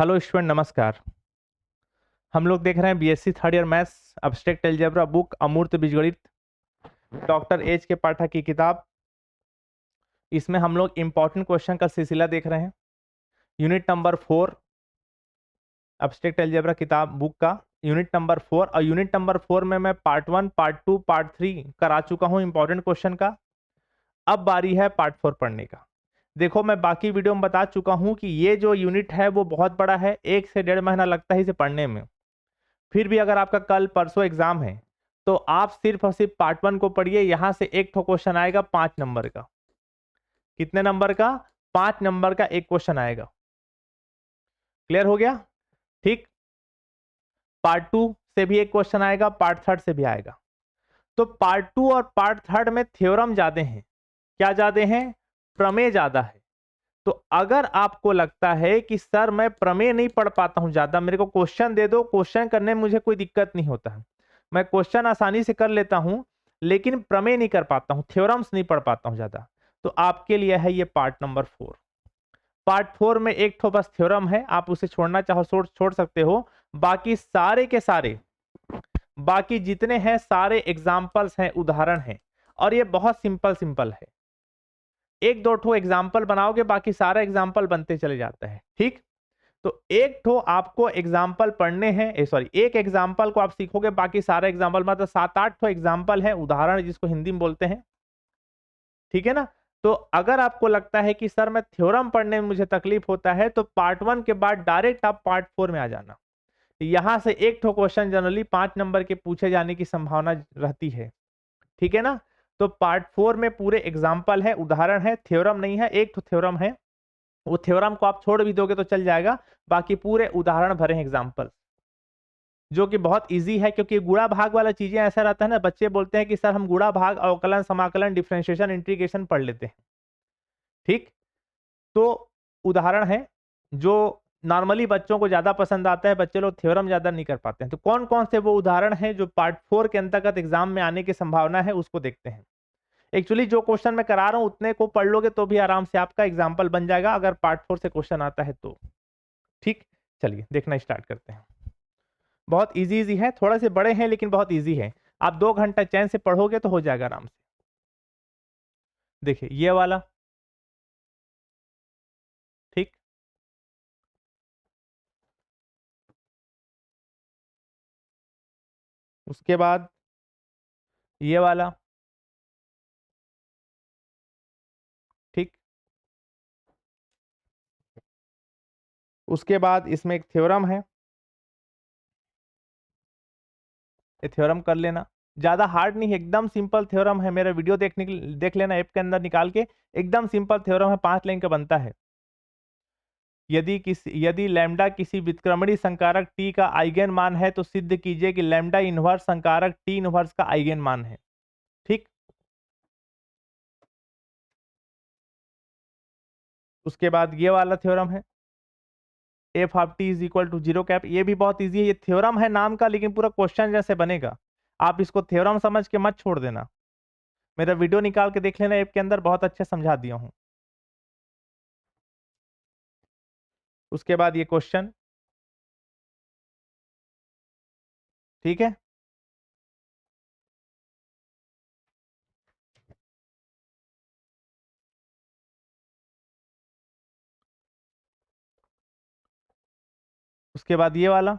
Hello student, नमस्कार। हम लोग देख रहे हैं BSc third year maths abstract algebra book अमूर्त बीजगणित डॉक्टर एच के पाठक की किताब। इसमें हम लोग इंपॉर्टेंट क्वेश्चन का सिलसिला देख रहे हैं। यूनिट नंबर 4 अब्स्ट्रैक्ट अलजेब्रा किताब बुक का यूनिट नंबर 4। और यूनिट नंबर 4 में मैं पार्ट 1, पार्ट 2, पार्ट 3 करा चुका हूं इंपॉर्टेंट क्वेश्चन का। अब बारी है पार्ट 4 पढ़ने का। देखो, मैं बाकी वीडियो में बता चुका हूं कि ये जो यूनिट है वो बहुत बड़ा है, 1 से 1.5 महीना लगता है इसे पढ़ने में। फिर भी अगर आपका कल परसों एग्जाम है तो आप सिर्फ और सिर्फ पार्ट 1 को पढ़िए। यहां से एक ठो क्वेश्चन आएगा 5 नंबर का। कितने नंबर का? 5 नंबर का एक क्वेश्चन आएगा। क्लियर हो गया? ठीक। पार्ट 2 से भी एक क्वेश्चन आएगा, पार्ट 3 से भी आएगा। तो पार्ट 2 और पार्ट 3 में थ्योरम ज्यादा हैं। क्या ज्यादा हैं? प्रमेय ज्यादा है। तो अगर आपको लगता है कि सर मैं प्रमेय नहीं पढ़ पाता हूं ज्यादा, मेरे को क्वेश्चन दे दो, क्वेश्चन करने में मुझे कोई दिक्कत नहीं होता है, मैं क्वेश्चन आसानी से कर लेता हूं, लेकिन प्रमेय नहीं कर पाता हूं, थ्योरम्स नहीं पढ़ पाता हूं ज्यादा, तो आपके लिए है ये पार्ट नंबर 4। पार्ट 4 में एक ठो बस थ्योरम है, आप उसे छोड़ना चाहो छोड़ सकते हो। बाकी सारे के सारे, बाकी जितने हैं सारे एग्जाम्पल्स हैं, उदाहरण हैं। और ये बहुत सिंपल सिंपल है। एक दो ठो एग्जाम्पल बनाओगे, बाकी सारा एग्जाम्पल बनते चले जाता है। ठीक। तो एक ठो आपको एग्जाम्पल पढ़ने हैं, सॉरी, एक एग्जाम्पल को आप सीखोगे, बाकी सारे एग्जाम्पल मतलब 7-8 ठो एग्जाम्पल है, उदाहरण जिसको हिंदी में बोलते हैं। ठीक है ना? तो अगर आपको लगता है कि सर मैं थ्योरम पढ़ने में मुझे तकलीफ होता है, तो पार्ट 1 के बाद डायरेक्ट आप पार्ट 4 में आ जाना। यहां से एक ठो क्वेश्चन जनरली 5 नंबर के पूछे जाने की संभावना रहती है। ठीक है ना? तो पार्ट 4 में पूरे एग्जाम्पल है, उदाहरण है, थ्योरम नहीं है। एक तो थ्योरम है, वो थ्योरम को आप छोड़ भी दोगे तो चल जाएगा, बाकी पूरे उदाहरण भरे हैं एग्जाम्पल, जो कि बहुत इजी है। क्योंकि गुणा भाग वाला चीजें ऐसा रहता है ना, बच्चे बोलते हैं कि सर हम गुणा भाग, अवकलन, समाकलन, डिफरेंशिएशन, इंटीग्रेशन पढ़ लेते हैं। ठीक। तो उदाहरण है जो नॉर्मली बच्चों को ज्यादा पसंद आता है, बच्चे लोग थ्योरम ज्यादा नहीं कर पाते हैं। तो कौन कौन से वो उदाहरण है जो पार्ट 4 के अंतर्गत एग्जाम में आने की संभावना है, उसको देखते हैं। एक्चुअली जो क्वेश्चन मैं करा रहा हूं उतने को पढ़ लोगे तो भी आराम से आपका एग्जाम्पल बन जाएगा, अगर पार्ट 4 से क्वेश्चन आता है तो। ठीक। चलिए देखना स्टार्ट करते हैं। बहुत इजी इजी है, थोड़े से बड़े हैं लेकिन बहुत इजी है। आप 2 घंटा चैन से पढ़ोगे तो हो जाएगा आराम से। देखिए ये वाला। ठीक। उसके बाद ये वाला। ठीक। उसके बाद इसमें एक थ्योरम है, ये थ्योरम कर लेना। ज्यादा हार्ड नहीं है, एकदम सिंपल थ्योरम है। मेरा वीडियो देखने के देख लेना ऐप के अंदर निकाल के, एकदम सिंपल थ्योरम है, 5 लाइन का बनता है। यदि लैम्डा किसी व्युत्क्रमणीय संकारक टी का आइगन मान है तो सिद्ध कीजिए कि लैम्डा इनवर्स संकारक टी इनवर्स का आइगन मान है। ठीक। उसके बाद ये वाला थ्योरम है, F of T is equal to 0 cap. ये भी बहुत इजी है, ये थ्योरम है नाम का, लेकिन पूरा क्वेश्चन जैसे बनेगा। आप इसको थ्योरम समझ के मत छोड़ देना, मेरा वीडियो निकाल के देख लेना ऐप के अंदर, बहुत अच्छे समझा दिया हूं। उसके बाद ये क्वेश्चन। ठीक है। उसके बाद ये वाला।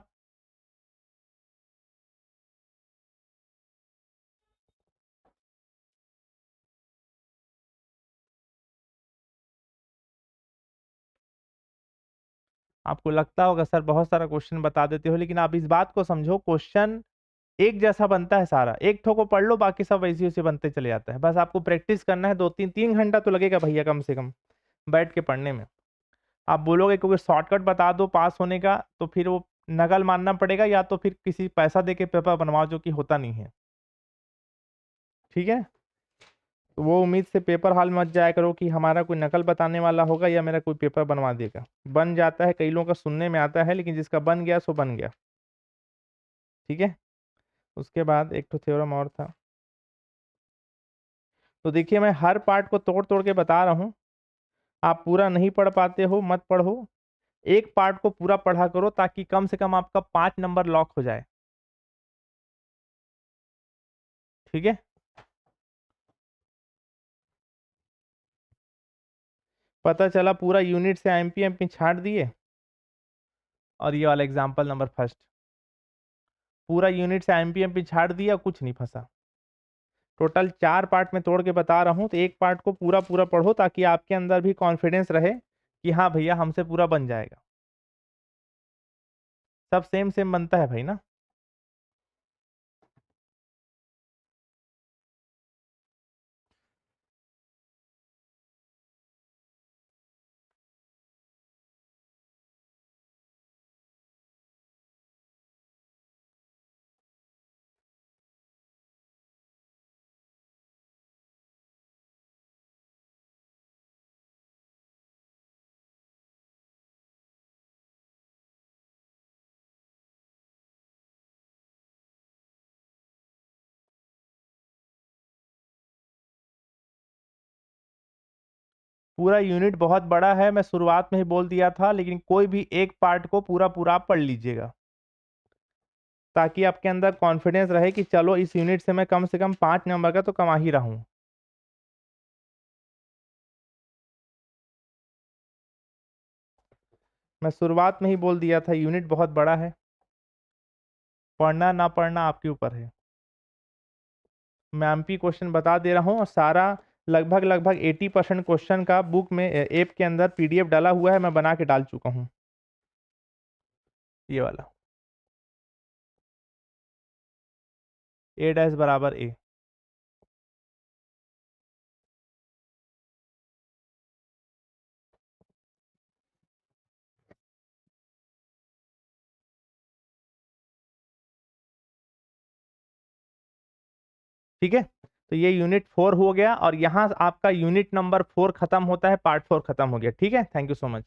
आपको लगता होगा सर बहुत सारा क्वेश्चन बता देते हो, लेकिन आप इस बात को समझो, क्वेश्चन एक जैसा बनता है सारा। एक ठो को पढ़ लो, बाकी सब वैसे वैसे बनते चले जाते हैं। बस आपको प्रैक्टिस करना है, 2-3 घंटा तो लगेगा भैया कम से कम बैठ के पढ़ने में। आप बोलोगे क्योंकि शॉर्टकट बता दो पास होने का, तो फिर वो नकल मानना पड़ेगा, या तो फिर किसी पैसा दे के पेपर बनवाओ, जो कि होता नहीं है। ठीक है। तो वो उम्मीद से पेपर हॉल मत जाया करो कि हमारा कोई नकल बताने वाला होगा या मेरा कोई पेपर बनवा देगा। बन जाता है, कई लोगों का सुनने में आता है, लेकिन जिसका बन गया सो बन गया। ठीक है। उसके बाद एक तो थ्योरम और था। तो देखिए मैं हर पार्ट को तोड़ तोड़ के बता रहा हूँ, आप पूरा नहीं पढ़ पाते हो मत पढ़ो, एक पार्ट को पूरा पढ़ा करो ताकि कम से कम आपका 5 नंबर लॉक हो जाए। ठीक है, पता चला पूरा यूनिट से एमपी एमपी छाट दिए। और ये वाला एग्जांपल नंबर फर्स्ट, पूरा यूनिट से एमपी एमपी छाट दिया, कुछ नहीं फंसा। टोटल 4 पार्ट में तोड़ के बता रहा हूं, तो एक पार्ट को पूरा पूरा पढ़ो ताकि आपके अंदर भी कॉन्फिडेंस रहे कि हाँ भैया हमसे पूरा बन जाएगा। सब सेम सेम बनता है भाई ना। पूरा यूनिट बहुत बड़ा है, मैं शुरुआत में ही बोल दिया था, लेकिन कोई भी एक पार्ट को पूरा पूरा आप पढ़ लीजिएगा ताकि आपके अंदर कॉन्फिडेंस रहे कि चलो इस यूनिट से कम 5 नंबर का तो कमा ही रहा हूं। मैं शुरुआत में ही बोल दिया था यूनिट बहुत बड़ा है, पढ़ना ना पढ़ना आपके ऊपर है। मैं एमपी क्वेश्चन बता दे रहा हूं और सारा लगभग लगभग 80% क्वेश्चन का बुक में ऐप के अंदर पीडीएफ डाला हुआ है, मैं बना के डाल चुका हूं। ये वाला ए डैश बराबर ए। ठीक है, तो ये यूनिट 4 हो गया और यहाँ आपका यूनिट नंबर 4 खत्म होता है, पार्ट 4 खत्म हो गया। ठीक है, थैंक यू सो मच।